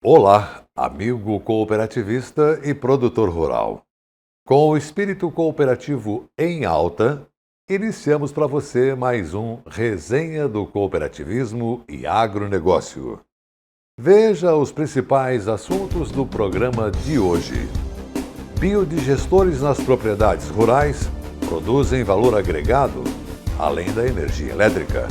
Olá, amigo cooperativista e produtor rural. Com o espírito cooperativo em alta, iniciamos para você mais um Resenha do Cooperativismo e Agronegócio. Veja os principais assuntos do programa de hoje. Biodigestores nas propriedades rurais produzem valor agregado, além da energia elétrica.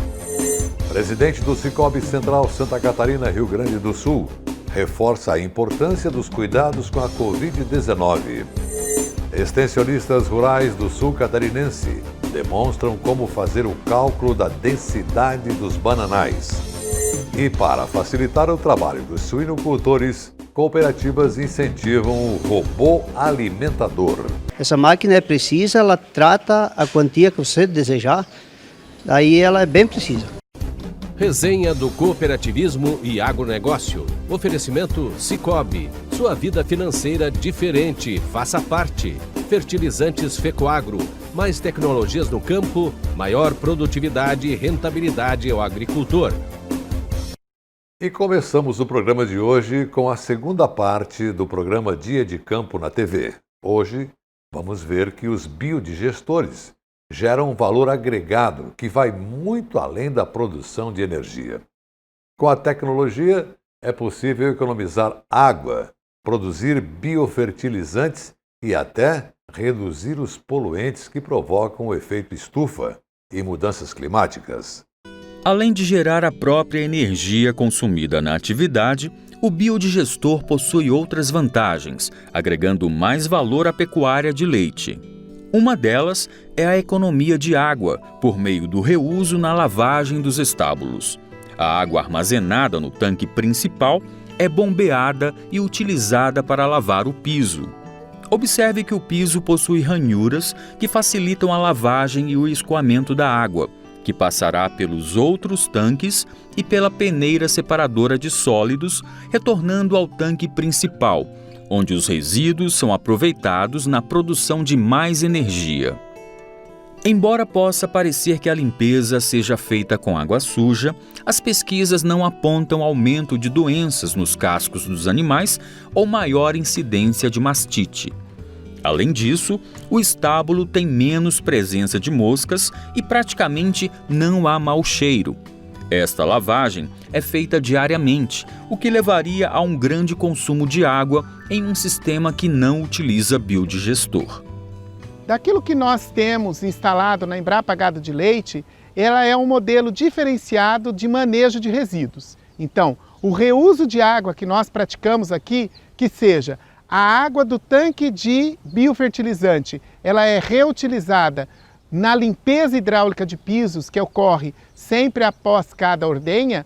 Presidente do Sicoob Central Santa Catarina, Rio Grande do Sul, reforça a importância dos cuidados com a Covid-19. Extensionistas rurais do sul catarinense demonstram como fazer o cálculo da densidade dos bananais. E para facilitar o trabalho dos suinocultores, cooperativas incentivam o robô alimentador. Essa máquina é precisa, ela trata a quantia que você desejar, daí ela é bem precisa. Resenha do Cooperativismo e Agronegócio. Oferecimento Sicoob. Sua vida financeira diferente. Faça parte. Fertilizantes Fecoagro. Mais tecnologias no campo, maior produtividade e rentabilidade ao agricultor. E começamos o programa de hoje com a segunda parte do programa Dia de Campo na TV. Hoje vamos ver que os biodigestores geram um valor agregado que vai muito além da produção de energia. Com a tecnologia, é possível economizar água, produzir biofertilizantes e até reduzir os poluentes que provocam o efeito estufa e mudanças climáticas. Além de gerar a própria energia consumida na atividade, o biodigestor possui outras vantagens, agregando mais valor à pecuária de leite. Uma delas é a economia de água, por meio do reuso na lavagem dos estábulos. A água armazenada no tanque principal é bombeada e utilizada para lavar o piso. Observe que o piso possui ranhuras que facilitam a lavagem e o escoamento da água, que passará pelos outros tanques e pela peneira separadora de sólidos, retornando ao tanque principal, onde os resíduos são aproveitados na produção de mais energia. Embora possa parecer que a limpeza seja feita com água suja, as pesquisas não apontam aumento de doenças nos cascos dos animais ou maior incidência de mastite. Além disso, o estábulo tem menos presença de moscas e praticamente não há mau cheiro. Esta lavagem é feita diariamente, o que levaria a um grande consumo de água em um sistema que não utiliza biodigestor. Daquilo que nós temos instalado na Embrapa Gado de Leite, ela é um modelo diferenciado de manejo de resíduos. Então, o reuso de água que nós praticamos aqui, que seja a água do tanque de biofertilizante, ela é reutilizada na limpeza hidráulica de pisos, que ocorre sempre após cada ordenha.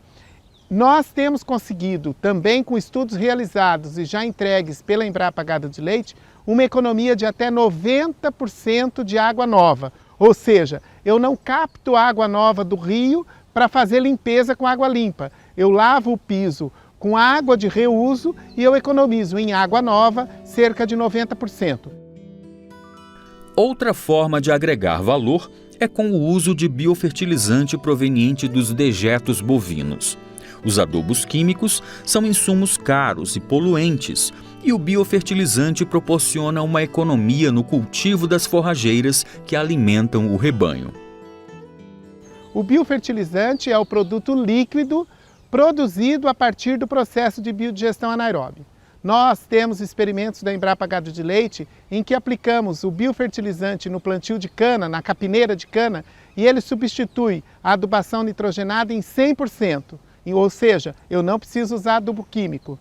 Nós temos conseguido, também com estudos realizados e já entregues pela Embrapa Gado de Leite, uma economia de até 90% de água nova. Ou seja, eu não capto água nova do rio para fazer limpeza com água limpa. Eu lavo o piso com água de reuso e eu economizo em água nova cerca de 90%. Outra forma de agregar valor é com o uso de biofertilizante proveniente dos dejetos bovinos. Os adubos químicos são insumos caros e poluentes, e o biofertilizante proporciona uma economia no cultivo das forrageiras que alimentam o rebanho. O biofertilizante é o produto líquido produzido a partir do processo de biodigestão anaeróbia. Nós temos experimentos da Embrapa Gado de Leite em que aplicamos o biofertilizante no plantio de cana, na capineira de cana, e ele substitui a adubação nitrogenada em 100%. Ou seja, eu não preciso usar adubo químico.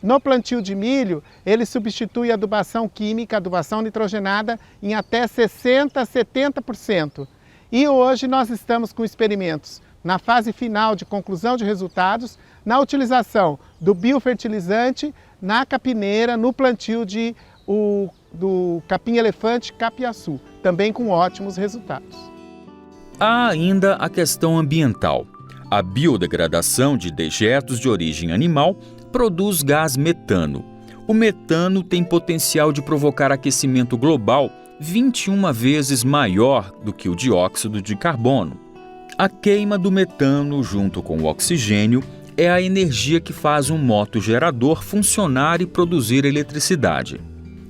No plantio de milho, ele substitui a adubação química, a adubação nitrogenada, em até 60% a 70%. E hoje nós estamos com experimentos na fase final de conclusão de resultados, na utilização do biofertilizante na capineira, no plantio do capim-elefante capiaçu, também com ótimos resultados. Há ainda a questão ambiental. A biodegradação de dejetos de origem animal produz gás metano. O metano tem potencial de provocar aquecimento global 21 vezes maior do que o dióxido de carbono. A queima do metano junto com o oxigênio é a energia que faz um motogerador funcionar e produzir eletricidade.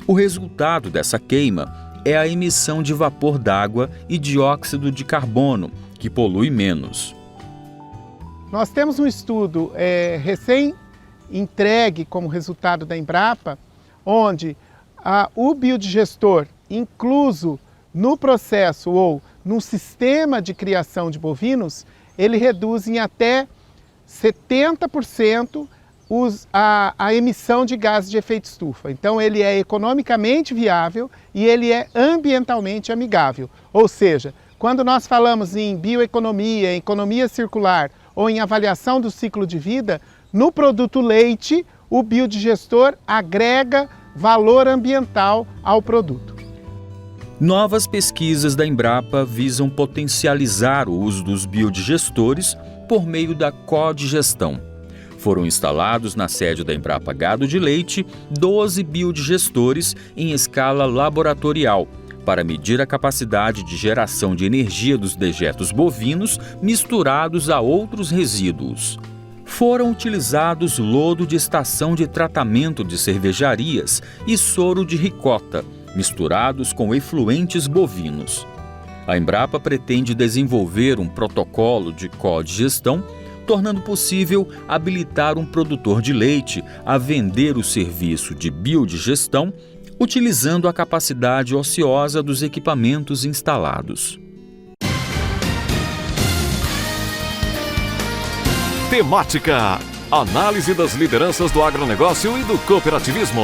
O resultado dessa queima é a emissão de vapor d'água e dióxido de carbono, que polui menos. Nós temos um estudo recém-entregue como resultado da Embrapa, onde o biodigestor incluso no processo ou no sistema de criação de bovinos, ele reduz em até 70% a emissão de gases de efeito estufa. Então ele é economicamente viável e ele é ambientalmente amigável. Ou seja, quando nós falamos em bioeconomia, em economia circular ou em avaliação do ciclo de vida, no produto leite, o biodigestor agrega valor ambiental ao produto. Novas pesquisas da Embrapa visam potencializar o uso dos biodigestores por meio da codigestão. Foram instalados na sede da Embrapa Gado de Leite 12 biodigestores em escala laboratorial para medir a capacidade de geração de energia dos dejetos bovinos misturados a outros resíduos. Foram utilizados lodo de estação de tratamento de cervejarias e soro de ricota, misturados com efluentes bovinos. A Embrapa pretende desenvolver um protocolo de codigestão, tornando possível habilitar um produtor de leite a vender o serviço de biodigestão, utilizando a capacidade ociosa dos equipamentos instalados. Temática: análise das lideranças do agronegócio e do cooperativismo.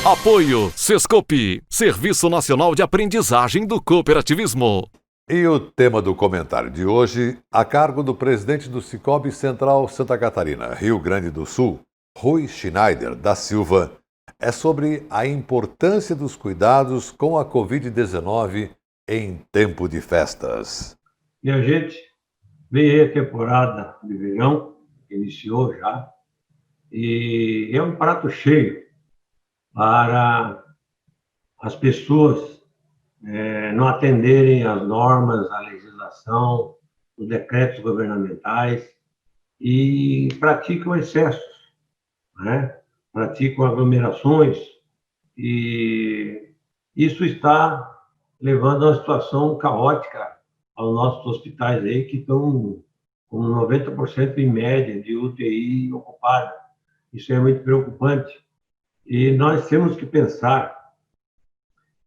Apoio Sescope, Serviço Nacional de Aprendizagem do Cooperativismo. E o tema do comentário de hoje, a cargo do presidente do Sicoob Central Santa Catarina, Rio Grande do Sul, Rui Schneider da Silva, é sobre a importância dos cuidados com a Covid-19 em tempo de festas. Minha gente, veio aí a temporada de verão, iniciou já, e é um prato cheio para as pessoas não atenderem às normas, à legislação, os decretos governamentais e praticam excessos, né? Praticam aglomerações e isso está levando a uma situação caótica aos nossos hospitais aí que estão com 90% em média de UTI ocupada. Isso é muito preocupante. E nós temos que pensar,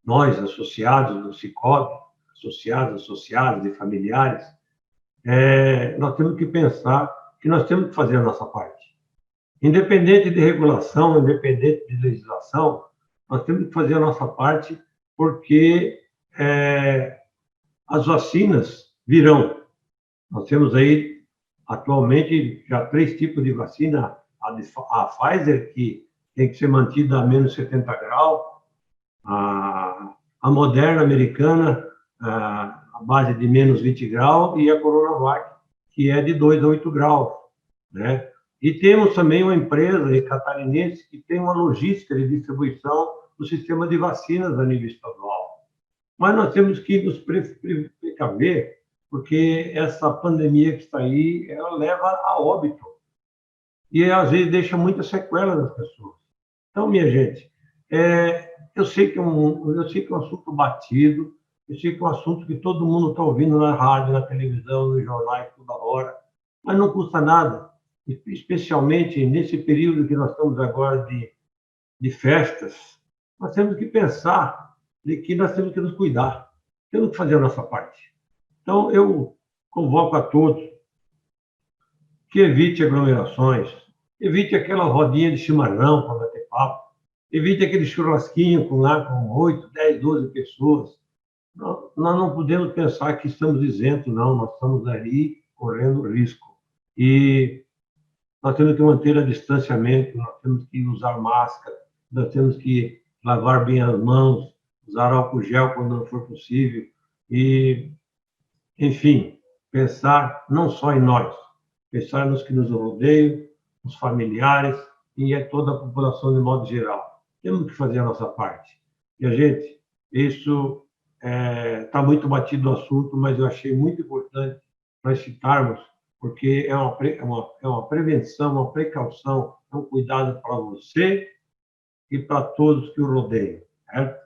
nós, associados do Sicoob, associados e familiares, nós temos que pensar que nós temos que fazer a nossa parte. Independente de regulação, independente de legislação, nós temos que fazer a nossa parte porque as vacinas virão. Nós temos aí, atualmente, já 3 tipos de vacina. A Pfizer, que tem que ser mantida a menos 70 graus, a Moderna americana, a base de menos 20 graus, e a Coronavac, que é de 2 a 8 graus, né? E temos também uma empresa catarinense que tem uma logística de distribuição do sistema de vacinas a nível estadual. Mas nós temos que nos precaver, porque essa pandemia que está aí, ela leva a óbito. E, às vezes, deixa muita sequela nas pessoas. Então, minha gente, eu sei que é um assunto batido, eu sei que é um assunto que todo mundo está ouvindo na rádio, na televisão, nos jornais, toda hora, mas não custa nada, especialmente nesse período que nós estamos agora de festas. Nós temos que pensar de que nós temos que nos cuidar, temos que fazer a nossa parte. Então, eu convoco a todos que evite aglomerações, evite aquela rodinha de chimarrão para bater papo, evite aquele churrasquinho com 8, 10, 12 pessoas. Nós não podemos pensar que estamos isentos, não. Nós estamos ali correndo risco. E nós temos que manter o distanciamento, nós temos que usar máscara, nós temos que lavar bem as mãos, usar álcool gel quando não for possível. E, enfim, pensar não só em nós, pensar nos que nos rodeiam, os familiares e toda a população de modo geral. Temos que fazer a nossa parte. E, gente, isso está muito batido o assunto, mas eu achei muito importante nós citarmos, porque é uma prevenção, uma precaução, é um cuidado para você e para todos que o rodeiam, certo?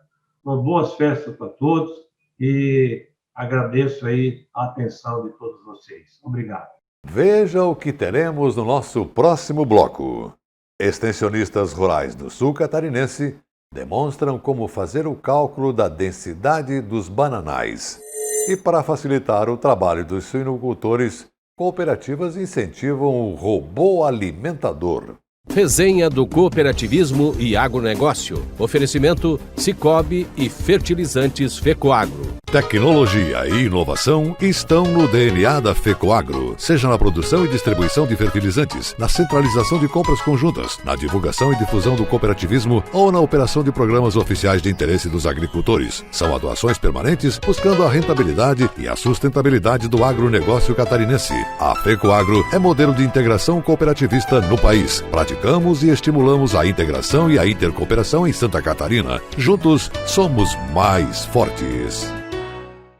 Uma boas festas para todos e agradeço aí a atenção de todos vocês. Obrigado. Veja o que teremos no nosso próximo bloco. Extensionistas rurais do sul catarinense demonstram como fazer o cálculo da densidade dos bananais. E para facilitar o trabalho dos suinocultores, cooperativas incentivam o robô alimentador. Resenha do cooperativismo e agronegócio. Oferecimento Sicoob e fertilizantes Fecoagro. Tecnologia e inovação estão no DNA da Fecoagro, seja na produção e distribuição de fertilizantes, na centralização de compras conjuntas, na divulgação e difusão do cooperativismo ou na operação de programas oficiais de interesse dos agricultores. São atuações permanentes buscando a rentabilidade e a sustentabilidade do agronegócio catarinense. A Fecoagro é modelo de integração cooperativista no país. Praticamos e estimulamos a integração e a intercooperação em Santa Catarina. Juntos, somos mais fortes.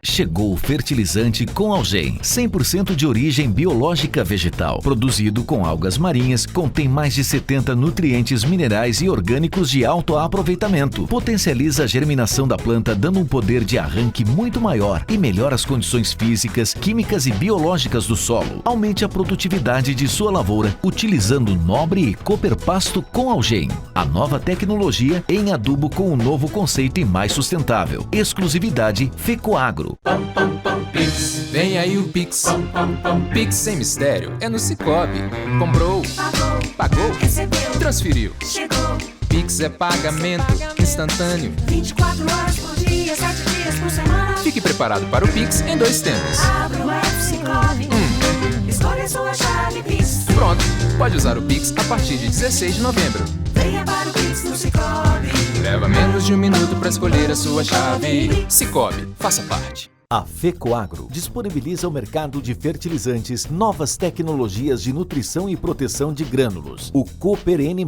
Chegou o fertilizante Com Algem, 100% de origem biológica vegetal, produzido com algas marinhas, contém mais de 70 nutrientes minerais e orgânicos de alto aproveitamento, potencializa a germinação da planta dando um poder de arranque muito maior e melhora as condições físicas, químicas e biológicas do solo. Aumente a produtividade de sua lavoura utilizando Nobre e Cooper Pasto Com Algem, a nova tecnologia em adubo com um novo conceito e mais sustentável. Exclusividade Fecoagro. Pix, vem aí o Pix. Pix sem mistério, é no Sicoob. Comprou, pagou, transferiu. Pix é pagamento instantâneo. 24 horas por dia, 7 dias por semana. Fique preparado para o Pix em 2 tempos. Abra o app Sicoob. Escolha sua chave Pix. Pronto, pode usar o Pix a partir de 16 de novembro. Venha para o Pix no Sicoob. Leva menos de 1 minuto para escolher a sua chave. Sicoob, faça parte. A Fecoagro disponibiliza ao mercado de fertilizantes novas tecnologias de nutrição e proteção de grânulos. O Cooper N+,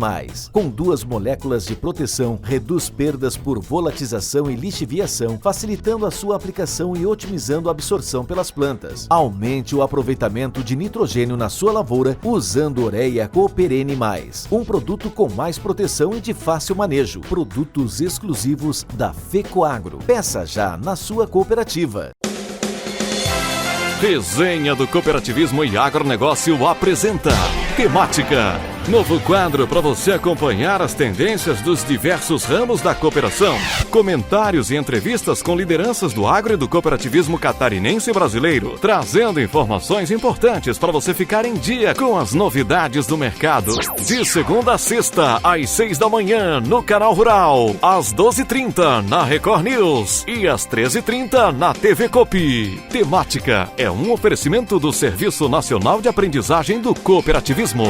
com 2 moléculas de proteção, reduz perdas por volatização e lixiviação, facilitando a sua aplicação e otimizando a absorção pelas plantas. Aumente o aproveitamento de nitrogênio na sua lavoura usando Ureia Cooper N+, um produto com mais proteção e de fácil manejo. Produtos exclusivos da Fecoagro. Peça já na sua cooperativa. Resenha do Cooperativismo e Agronegócio apresenta Temática. Novo quadro para você acompanhar as tendências dos diversos ramos da cooperação. Comentários e entrevistas com lideranças do agro e do cooperativismo catarinense e brasileiro, trazendo informações importantes para você ficar em dia com as novidades do mercado. De segunda a sexta, às 6 da manhã, no Canal Rural, às 12h30 na Record News e às 13h30 na TV Copi. Temática é um oferecimento do Serviço Nacional de Aprendizagem do Cooperativismo.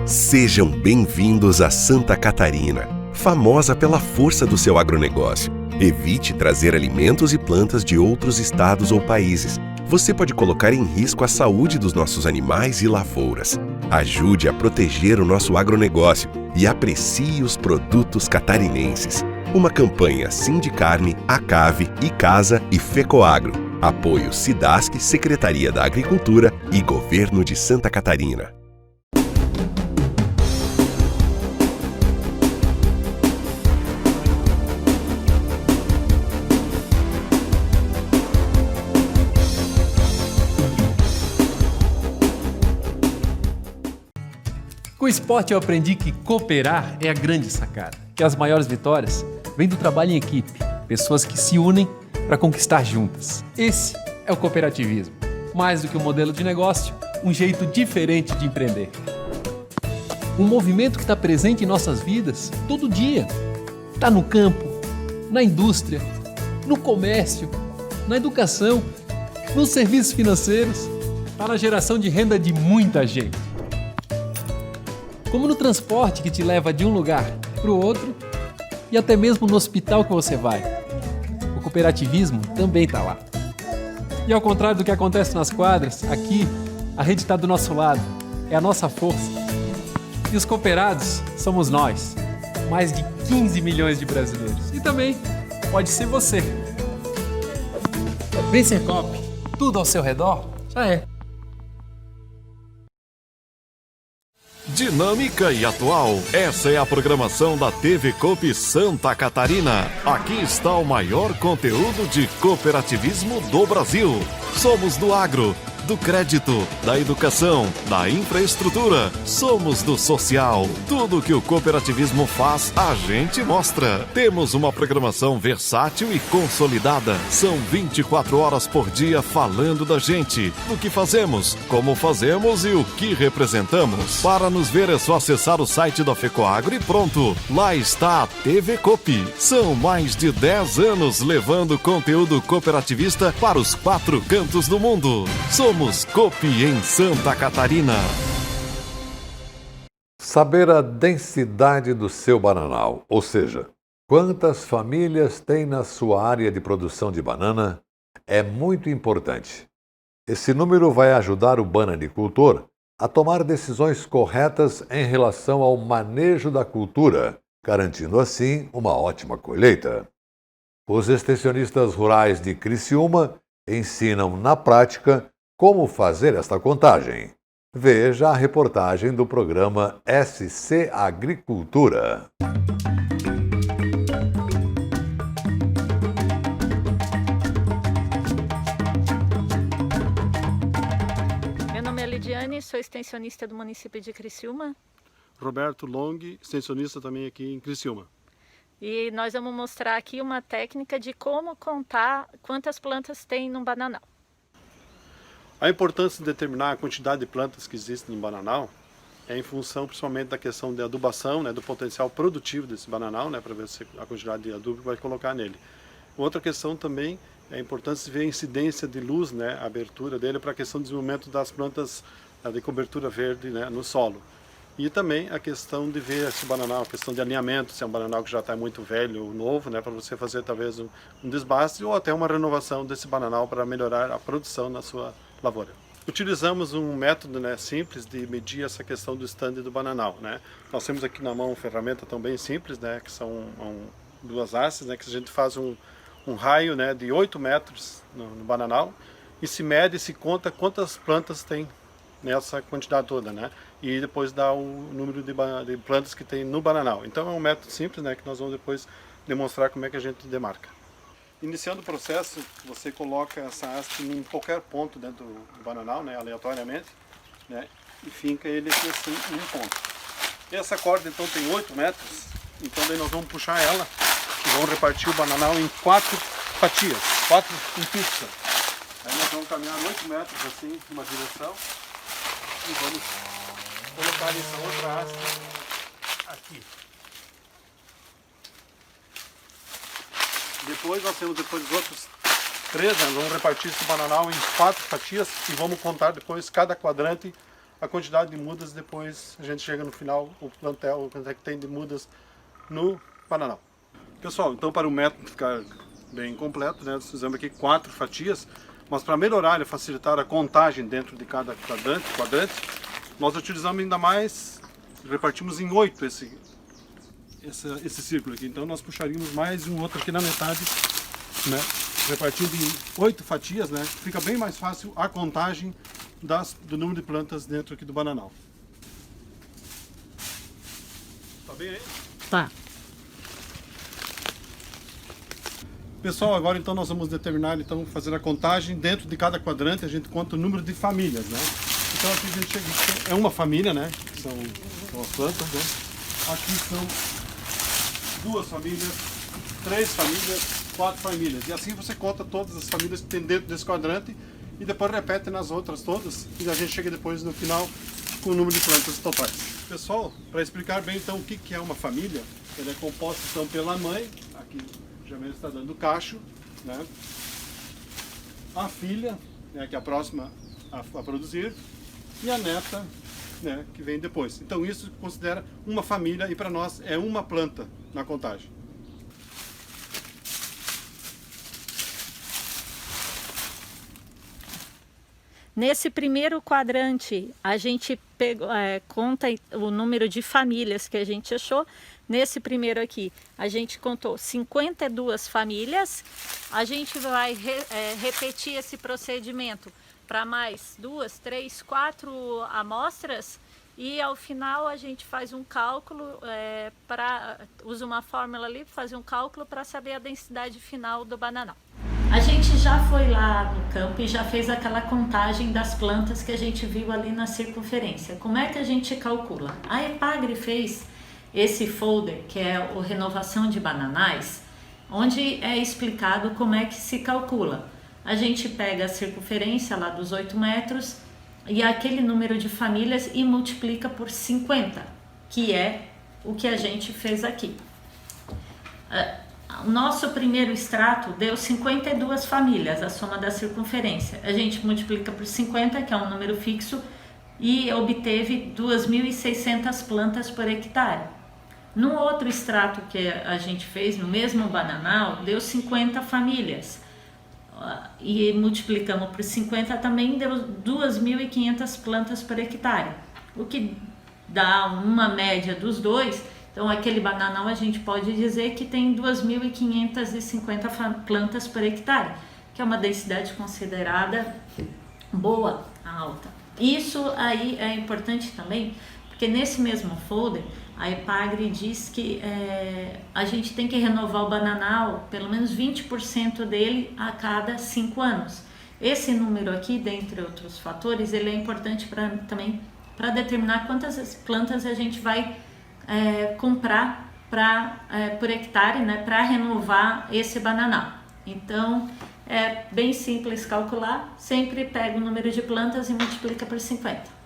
Sejam bem-vindos a Santa Catarina, famosa pela força do seu agronegócio. Evite trazer alimentos e plantas de outros estados ou países. Você pode colocar em risco a saúde dos nossos animais e lavouras. Ajude a proteger o nosso agronegócio e aprecie os produtos catarinenses. Uma campanha Sindicarne, Acave, Icasa e Fecoagro. Apoio Cidasc, Secretaria da Agricultura e Governo de Santa Catarina. Com o esporte eu aprendi que cooperar é a grande sacada, que as maiores vitórias vêm do trabalho em equipe, pessoas que se unem para conquistar juntas. Esse é o cooperativismo. Mais do que um modelo de negócio, um jeito diferente de empreender. Um movimento que está presente em nossas vidas todo dia. Está no campo, na indústria, no comércio, na educação, nos serviços financeiros, está na geração de renda de muita gente. Como no transporte que te leva de um lugar para o outro e até mesmo no hospital que você vai. O cooperativismo também está lá. E ao contrário do que acontece nas quadras, aqui a rede está do nosso lado, é a nossa força. E os cooperados somos nós, mais de 15 milhões de brasileiros. E também pode ser você. Vem Secop, tudo ao seu redor já é. Dinâmica e atual. Essa é a programação da TV Coop Santa Catarina. Aqui está o maior conteúdo de cooperativismo do Brasil. Somos do agro, do crédito, da educação, da infraestrutura. Somos do social. Tudo que o cooperativismo faz, a gente mostra. Temos uma programação versátil e consolidada. São 24 horas por dia falando da gente, do que fazemos, como fazemos e o que representamos. Para nos ver é só acessar o site da FECOAGRO e pronto. Lá está a TV Coop. São mais de 10 anos levando conteúdo cooperativista para os 4 cantos do mundo. Somos Coop em Santa Catarina. Saber a densidade do seu bananal, ou seja, quantas famílias tem na sua área de produção de banana, é muito importante. Esse número vai ajudar o bananicultor a tomar decisões corretas em relação ao manejo da cultura, garantindo assim uma ótima colheita. Os extensionistas rurais de Criciúma ensinam na prática como fazer esta contagem. Veja a reportagem do programa SC Agricultura. Meu nome é Lidiane, sou extensionista do município de Criciúma. Roberto Long, extensionista também aqui em Criciúma. E nós vamos mostrar aqui uma técnica de como contar quantas plantas tem num bananal. A importância de determinar a quantidade de plantas que existem no bananal é em função principalmente da questão de adubação, né, do potencial produtivo desse bananal, né, para ver a quantidade de adubo que vai colocar nele. Outra questão também é a importância de ver a incidência de luz, né, a abertura dele para a questão do desenvolvimento das plantas de cobertura verde, né, no solo. E também a questão de ver esse bananal, a questão de alinhamento, se é um bananal que já está muito velho ou novo, né, para você fazer talvez um desbaste ou até uma renovação desse bananal para melhorar a produção na sua lavoura. Utilizamos um método, né, simples de medir essa questão do stand do bananal, né. Nós temos aqui na mão uma ferramenta tão bem simples, né, que são duas hastes, né, que a gente faz um raio, né, de 8 metros no bananal e se mede e se conta quantas plantas tem nessa quantidade toda, né? E depois dá o número de plantas que tem no bananal. Então é um método simples, né, que nós vamos depois demonstrar como é que a gente demarca. Iniciando o processo, você coloca essa haste em qualquer ponto dentro do bananal, né, aleatoriamente, né, e finca ele aqui assim em um ponto. Essa corda então tem 8 metros, então daí nós vamos puxar ela e vamos repartir o bananal em 4 fatias, 4 em pizza. Aí nós vamos caminhar 8 metros assim, numa direção, e vamos colocar essa outra haste aqui. Depois nós temos os outros 3, nós vamos repartir esse bananal em 4 fatias e vamos contar depois cada quadrante a quantidade de mudas. Depois a gente chega no final, o plantel, quanto é que tem de mudas no bananal. Pessoal, então para o método ficar bem completo, né, nós fizemos aqui 4 fatias, mas para melhorar e facilitar a contagem dentro de cada quadrante, nós utilizamos ainda mais, repartimos em 8 esse círculo aqui. Então nós puxaríamos mais um outro aqui na metade, né, repartindo em 8 fatias, né, fica bem mais fácil a contagem do número de plantas dentro aqui do bananal. Tá bem aí? Tá. Pessoal, agora então nós vamos determinar, então, fazer a contagem dentro de cada quadrante, a gente conta o número de famílias, né? Então aqui a gente chega, é uma família, né? Que são as plantas, né? Aqui são 2 famílias, 3 famílias, 4 famílias. E assim você conta todas as famílias que tem dentro desse quadrante e depois repete nas outras todas e a gente chega depois no final com o número de plantas totais. Pessoal, para explicar bem então o que é uma família, ela é composta então pela mãe, aqui já mesmo está dando cacho, né? A filha, né, que é a próxima a produzir, e a neta, né, que vem depois. Então isso considera uma família e para nós é uma planta na contagem. Nesse primeiro quadrante, a gente conta o número de famílias que a gente achou. Nesse primeiro aqui, a gente contou 52 famílias. A gente vai repetir esse procedimento para mais 2, 3, 4 amostras. E ao final a gente faz um cálculo, usa uma fórmula ali para fazer um cálculo para saber a densidade final do bananal. A gente já foi lá no campo e já fez aquela contagem das plantas que a gente viu ali na circunferência. Como é que a gente calcula? A Epagre fez esse folder, que é o Renovação de Bananais, onde é explicado como é que se calcula. A gente pega a circunferência lá dos 8 metros e aquele número de famílias e multiplica por 50, que é o que a gente fez aqui. O nosso primeiro extrato deu 52 famílias, a soma da circunferência. A gente multiplica por 50, que é um número fixo, e obteve 2.600 plantas por hectare. No outro extrato que a gente fez, no mesmo bananal, deu 50 famílias. E multiplicamos por 50 também, deu 2.500 plantas por hectare. O que dá uma média dos dois. Então, aquele bananal a gente pode dizer que tem 2.550 plantas por hectare, que é uma densidade considerada boa, alta. Isso aí é importante também, porque nesse mesmo folder, a Epagre diz que a gente tem que renovar o bananal, pelo menos 20% dele a cada 5 anos. Esse número aqui, dentre outros fatores, ele é importante também para determinar quantas plantas a gente vai comprar por hectare, né, para renovar esse bananal. Então é bem simples calcular, sempre pega o número de plantas e multiplica por 50.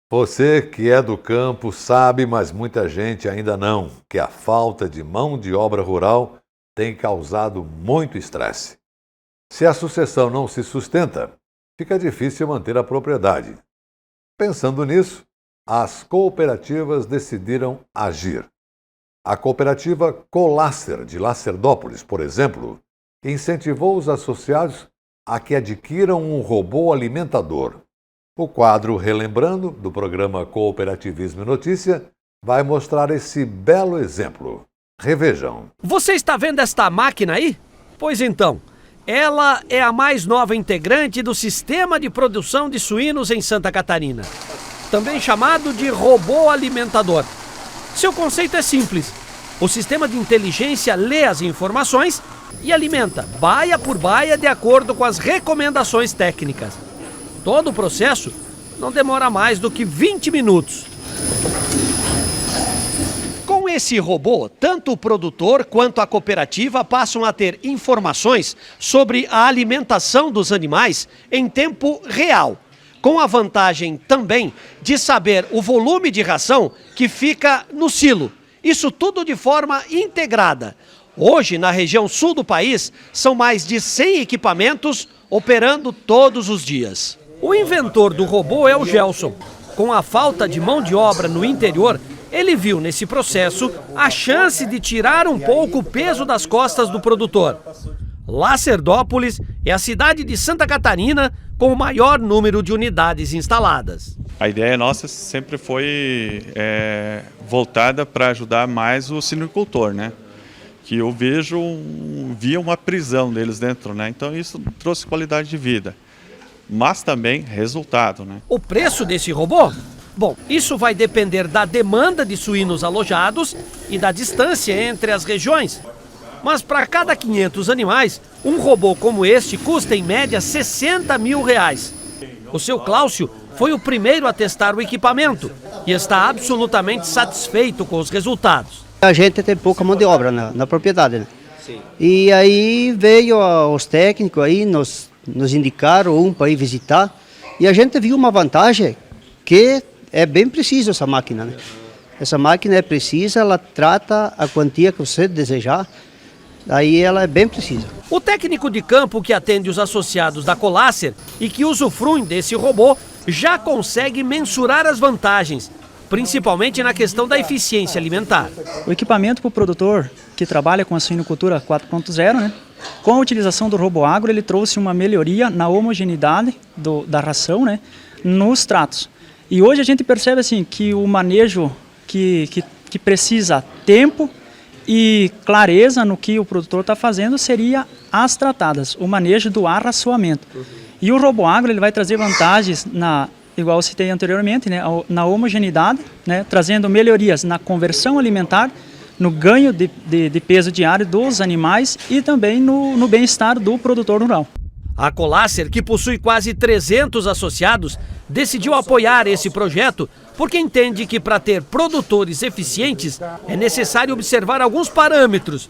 Você que é do campo sabe, mas muita gente ainda não, que a falta de mão de obra rural tem causado muito estresse. Se a sucessão não se sustenta, fica difícil manter a propriedade. Pensando nisso, as cooperativas decidiram agir. A cooperativa Colácer, de Lacerdópolis, por exemplo, incentivou os associados a que adquiram um robô alimentador. O quadro Relembrando, do programa Cooperativismo e Notícia, vai mostrar esse belo exemplo. Revejam. Você está vendo esta máquina aí? Pois então, ela é a mais nova integrante do sistema de produção de suínos em Santa Catarina, também chamado de robô alimentador. Seu conceito é simples. O sistema de inteligência lê as informações e alimenta, baia por baia, de acordo com as recomendações técnicas. Todo o processo não demora mais do que 20 minutos. Com esse robô, tanto o produtor quanto a cooperativa passam a ter informações sobre a alimentação dos animais em tempo real, com a vantagem também de saber o volume de ração que fica no silo. Isso tudo de forma integrada. Hoje, na região sul do país, são mais de 100 equipamentos operando todos os dias. O inventor do robô é o Gelson. Com a falta de mão de obra no interior, ele viu nesse processo a chance de tirar um pouco o peso das costas do produtor. Lacerdópolis é a cidade de Santa Catarina com o maior número de unidades instaladas. A ideia nossa sempre foi voltada para ajudar mais o silvicultor, né? Que eu via uma prisão deles dentro, né? Então isso trouxe qualidade de vida, mas também resultado, né? O preço desse robô? Bom, isso vai depender da demanda de suínos alojados e da distância entre as regiões. Mas para cada 500 animais, um robô como este custa em média R$60 mil. O seu Cláudio foi o primeiro a testar o equipamento e está absolutamente satisfeito com os resultados. A gente tem pouca mão de obra na propriedade, né? Sim. E aí veio os técnicos aí, nos indicaram um para ir visitar, e a gente viu uma vantagem que é bem precisa essa máquina, né? Essa máquina é precisa, ela trata a quantia que você desejar. Aí ela é bem precisa. O técnico de campo que atende os associados da Colácer e que usufruem desse robô já consegue mensurar as vantagens, principalmente na questão da eficiência alimentar. O equipamento para o produtor que trabalha com a suinocultura 4.0, né? Com a utilização do RoboAgro, ele trouxe uma melhoria na homogeneidade da ração, né? Nos tratos. E hoje a gente percebe assim, que o manejo que precisa tempo e clareza no que o produtor está fazendo seria as tratadas, o manejo do arraçoamento. E o RoboAgro ele vai trazer vantagens, igual eu citei anteriormente, né, na homogeneidade, né, trazendo melhorias na conversão alimentar, no ganho de peso diário dos animais e também no bem-estar do produtor rural. A Colácer, que possui quase 300 associados, decidiu apoiar esse projeto porque entende que para ter produtores eficientes é necessário observar alguns parâmetros,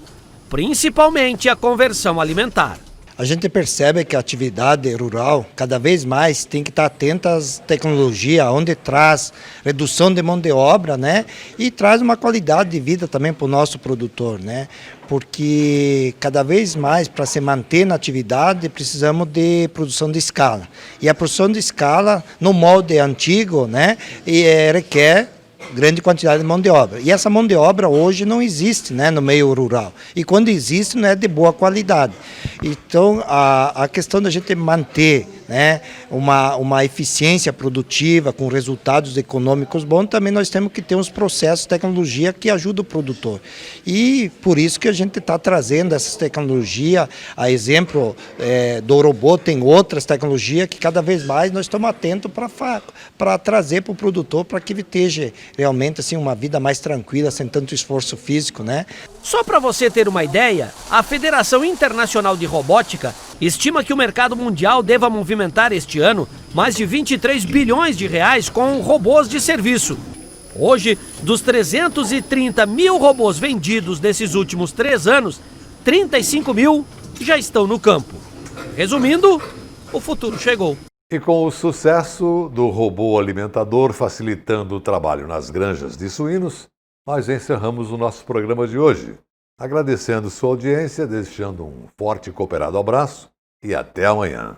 principalmente a conversão alimentar. A gente percebe que a atividade rural cada vez mais tem que estar atenta às tecnologias, onde traz redução de mão de obra, né? E traz uma qualidade de vida também para o nosso produtor, né? Porque cada vez mais, para se manter na atividade, precisamos de produção de escala. E a produção de escala, no molde antigo, né, requer grande quantidade de mão de obra. E essa mão de obra hoje não existe, né, no meio rural. E quando existe, não é de boa qualidade. Então, a questão da gente manter, né, uma eficiência produtiva com resultados econômicos bons, também nós temos que ter uns processos de tecnologia que ajudam o produtor. E por isso que a gente está trazendo essas tecnologias, a exemplo do robô, tem outras tecnologias que cada vez mais nós estamos atentos para trazer para o produtor, para que ele esteja realmente assim, uma vida mais tranquila, sem tanto esforço físico, né? Só para você ter uma ideia, a Federação Internacional de Robótica estima que o mercado mundial deva movimentar este ano mais de 23 bilhões de reais com robôs de serviço. Hoje, dos 330 mil robôs vendidos nesses últimos 3 anos, 35 mil já estão no campo. Resumindo, o futuro chegou. E com o sucesso do robô alimentador facilitando o trabalho nas granjas de suínos, nós encerramos o nosso programa de hoje. Agradecendo sua audiência, desejando um forte e cooperado abraço e até amanhã.